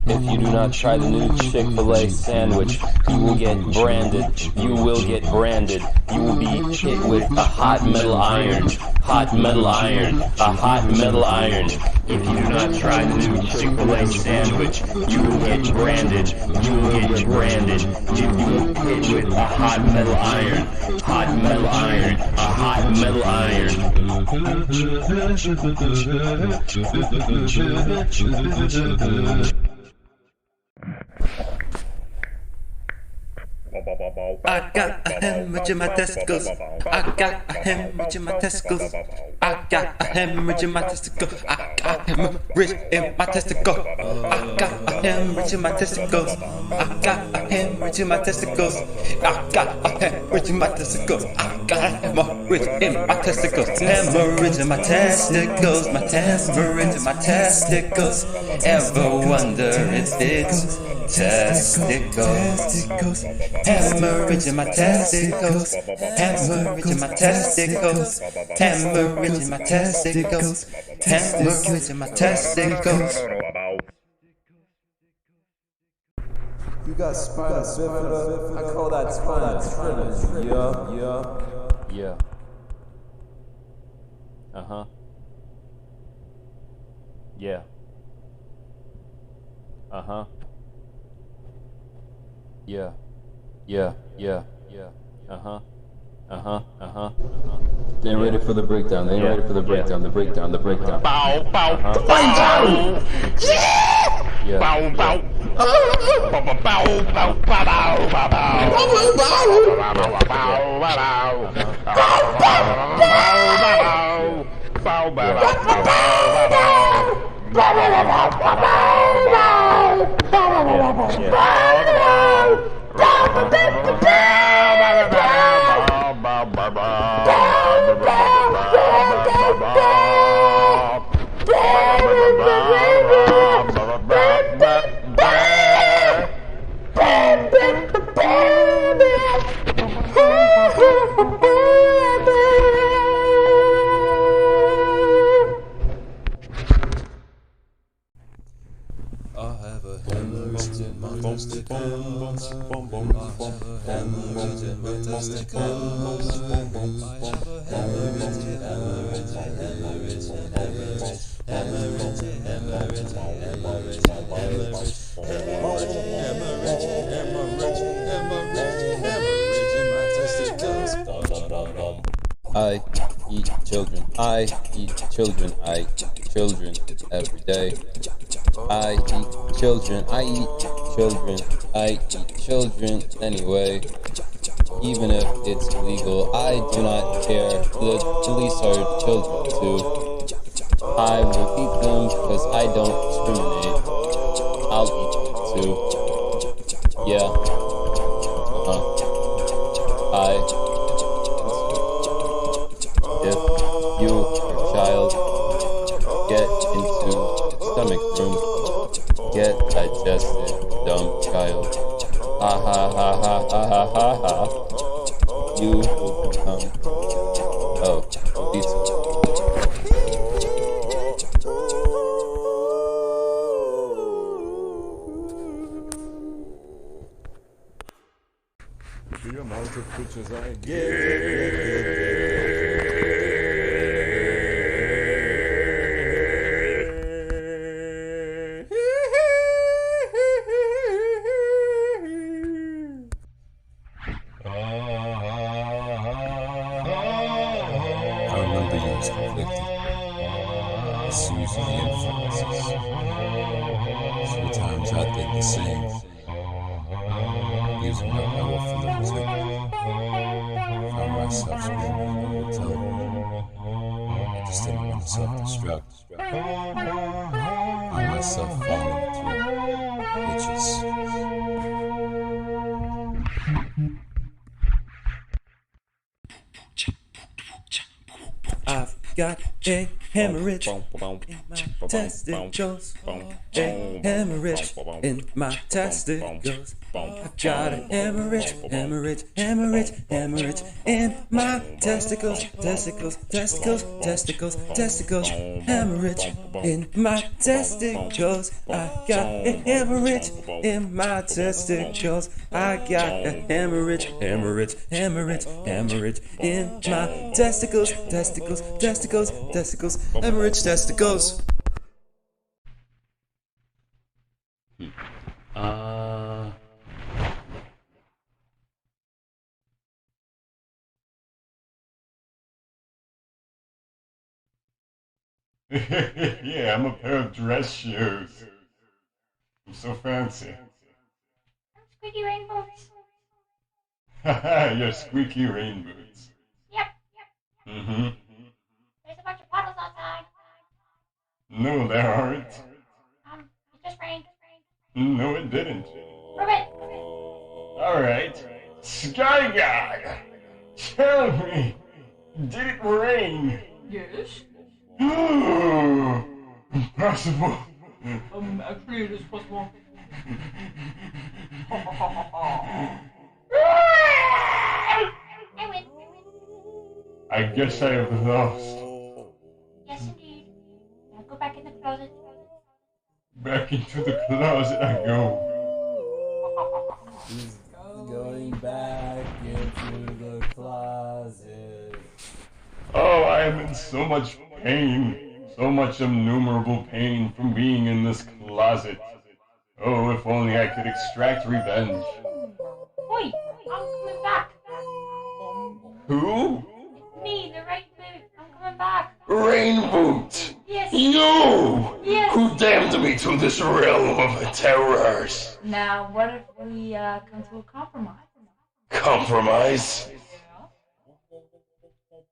If you do not try the new Chick-fil-A sandwich, you will get branded. You will get branded. You will be hit with a hot metal iron. Hot metal iron. A hot metal iron. If you do not try the new Chick-fil-A sandwich, you will get branded. You will get branded. You will hit with a hot metal iron. Hot metal iron. A hot metal iron. I got a hemorrhage in my testicles. I got a hemorrhage in my testicles. I got a hemorrhage in my testicles. I got a hemorrhage in my testicles. I got a hemorrhage in my testicles. I got a hemorrhage in my testicles. I got a hemorrhage in my testicles. I got a hemorrhage in my testicles. Hemorrhage in my testicles. My hemorrhage in my testicles. Ever wonder if it's testicles? Hemorrhage in my testicles. Hemorrhage in my testicles. Hemorrhage in my testicles. Hemorrhage in my testicles. You got spina bifida. I call that spina trinus. Yeah. Uh-huh. Yeah. Uh-huh. Yeah. Uh-huh. They ain't ready for the breakdown. They ain't ready for the breakdown. The breakdown. Bow, bow, bow, yeah! Bow, bow, bow, bow, bow, bow, bow, bow, I have a hemorrhage in my testicles. I have a hemorrhage in my testicles. I have a hemorrhage, in my testicles. I eat children. I eat children. I eat children every day. I eat children. I eat children. I eat children anyway. Even if it's illegal, I do not care. The police are children too. I will eat them because I don't discriminate. I'll eat them too. Yeah. If you, your child, get into the stomach room, get digested, dumb child. Ha ha ha ha ha ha ha ha. You will become obese. The amount of pictures I get. I remember you was conflicted. It's usually influences. Sometimes I think the same. Using my power for the resentment. Found myself screaming in the hotel. I just didn't want to self-destruct. Find myself falling through bitches. I've got a hemorrhage in my testicles. A hemorrhage in my testicles. I've got a hemorrhage, hemorrhage, hemorrhage, hemorrhage in my testicles, testicles, testicles, testicles, testicles. Hemorrhage in my testicles. I got a hemorrhage in my testicles. I got a hemorrhage, hemorrhage, hemorrhage, hemorrhage in my testicles, testicles, testicles, testicles, hemorrhage testicles. Yeah, I'm a pair of dress shoes. I'm so fancy. Squeaky rain boots. Haha, your squeaky rain boots. Yep. Mm-hmm. There's a bunch of puddles outside. No, there aren't. It just rained. No, it didn't. Prove it. Alright. Sky God! Tell me, did it rain? Yes. Impossible. Actually, it is possible. I win. I guess I have lost. Yes, indeed. Now go back in the closet. Back into the closet I go. Going back into the closet. Oh, I am in so much pain. So much innumerable pain from being in this closet. Oh, if only I could extract revenge. Oi, I'm coming back. Who? It's me, the right boot. I'm coming back. Rainboot! Yes. You! Yes. Who damned me to this realm of terrors? Now, what if we come to a compromise? Compromise?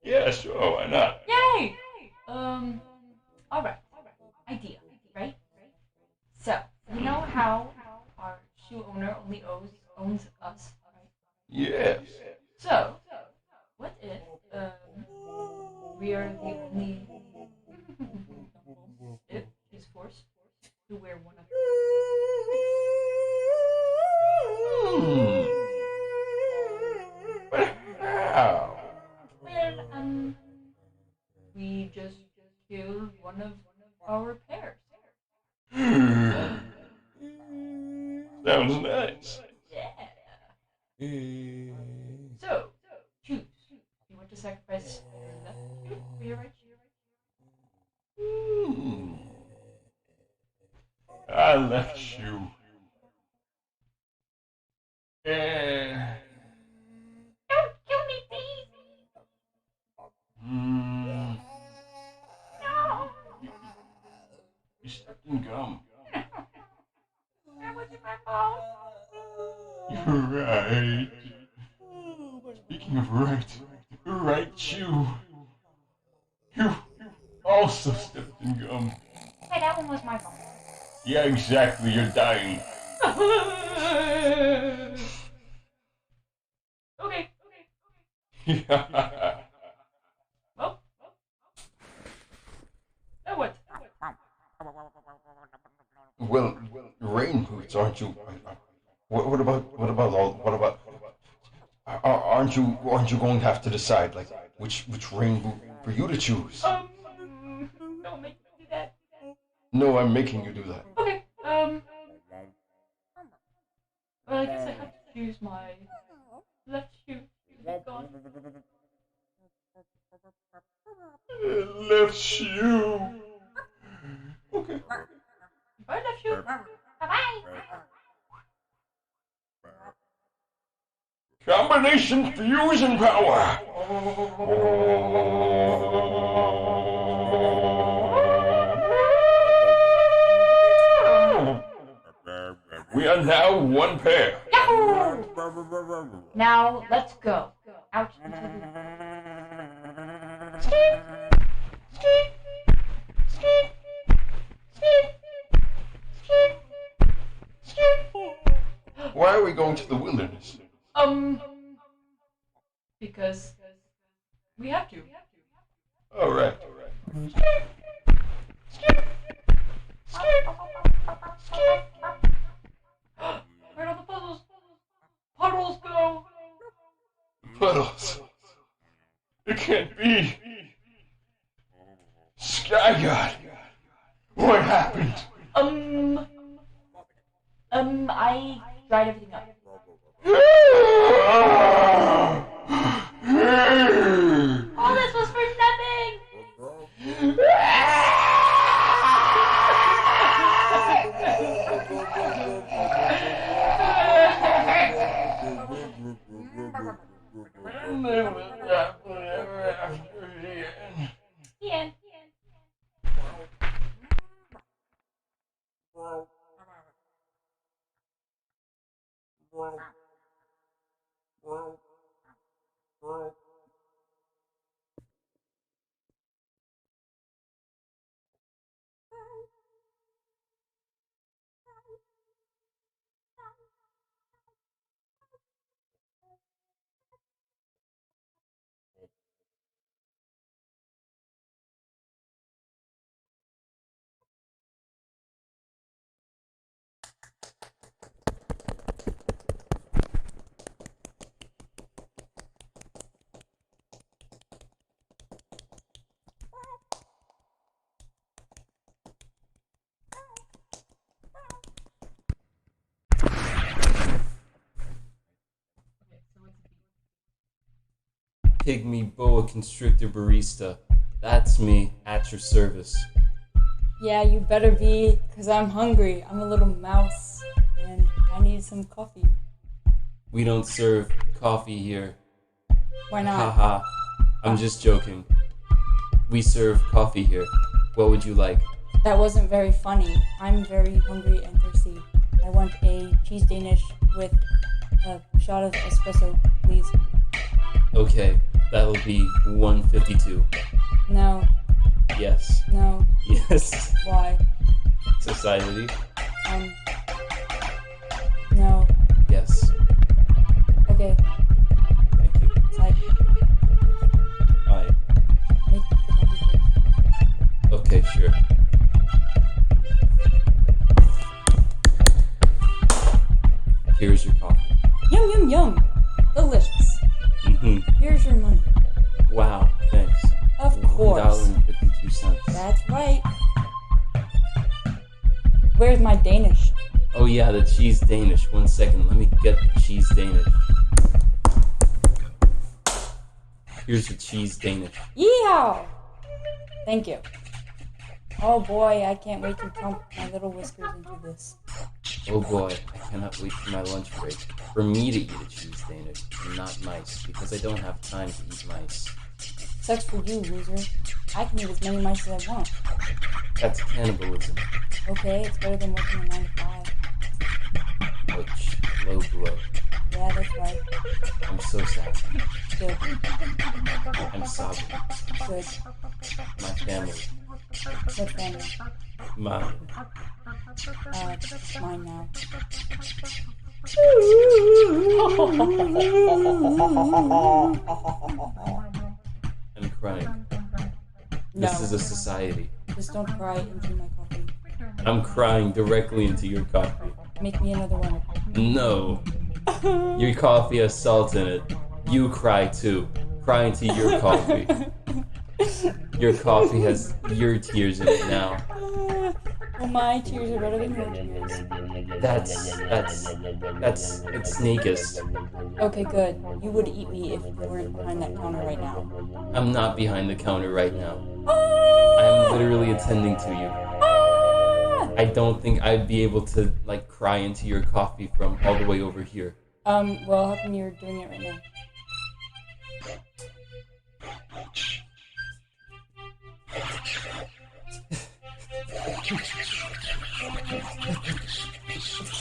Yeah, sure, why not? Yay! Alright. Idea, right? So, you know how our shoe owner only owns us, right? Yes. So, what if, we are the only, if he's forced to wear one of But how? Well, we just kill one of our pairs. Sounds nice. Yeah. So, choose. You want to sacrifice your left shoe or your right shoe? I left you. Yeah. Don't kill me, please. No. You stepped in gum. That wasn't my fault. You're right. Speaking of right, right shoe. You also stepped in gum. Hey, that one was my fault. Yeah, exactly. You're dying. Okay. Yeah. Well. Now what? Well, rain boots, aren't you? What about? Aren't you going to have to decide, like, which rain boot for you to choose? Don't make me do that. No, I'm making you do that. Okay. Well, I guess I have to choose my left shoe. Gone. Left shoe. Okay. Bye, left shoe. Bye-bye. Combination fusion power. We are now one pair. Yahoo! Now, let's go. Out into the... Skeet! Skeet! Skeet! Skeet! Skeet! Skeet! Why are we going to the wilderness? Because we have to. All right. Skeet! Where'd all the puddles go? Puddles. It can't be. Sky God. What happened? I dried everything up. All this was for nothing! The end. Pygmy boa constrictor barista. That's me, at your service. Yeah, you better be, because I'm hungry. I'm a little mouse, and I need some coffee. We don't serve coffee here. Why not? Haha. I'm just joking. We serve coffee here. What would you like? That wasn't very funny. I'm very hungry and thirsty. I want a cheese Danish with a shot of espresso, please. Okay, that'll be 152. No. Yes. No. Yes. Why? Society. No. Yes. Okay. Thank you. Side. Aye. Make the coffee first. Okay, sure. Here's your coffee. Yum, yum, yum. Delicious. Here's your money. Wow, thanks. Of course. $1.52. That's right. Where's my Danish? Oh yeah, the cheese Danish. 1 second, let me get the cheese Danish. Here's the cheese Danish. Yeehaw! Thank you. Oh boy, I can't wait to pump my little whiskers into this. Oh boy, I cannot wait for my lunch break. For me to eat a cheese Danish, and not mice, because I don't have time to eat mice. Sucks for you, loser. I can eat as many mice as I want. That's cannibalism. Okay, it's better than working a 9 to 5. Ouch, low blow. Yeah, that's right. I'm so sad. Good. I'm sobbing. Good. My family. What family? Mine. Mine now. I'm crying. No. This is a society. Just don't cry into my coffee. I'm crying directly into your coffee. Make me another one. No. Your coffee has salt in it. You cry too. Cry into your coffee. Your coffee has your tears in it now. Well, my tears are better than your tears. It's sneakus. Okay, good. You would eat me if you weren't behind that counter right now. I'm not behind the counter right now. I'm literally attending to you. I don't think I'd be able to, like, cry into your coffee from all the way over here. Well, how come you're doing it right now?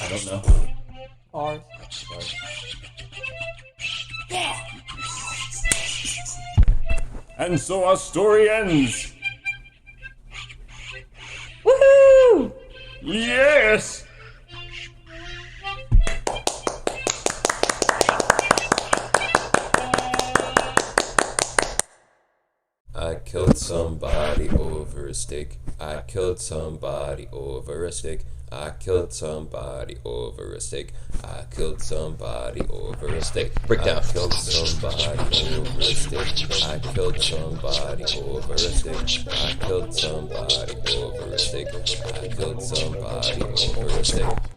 I don't know. Bars. Yeah! And so our story ends. Woohoo! Yes! killed somebody over a stick. I killed somebody over a stick. I killed somebody over a stick. I killed somebody over a stick. Breakdown. I killed somebody over a stick. I killed somebody over a stick. I killed somebody over a stick. I killed somebody over a stick.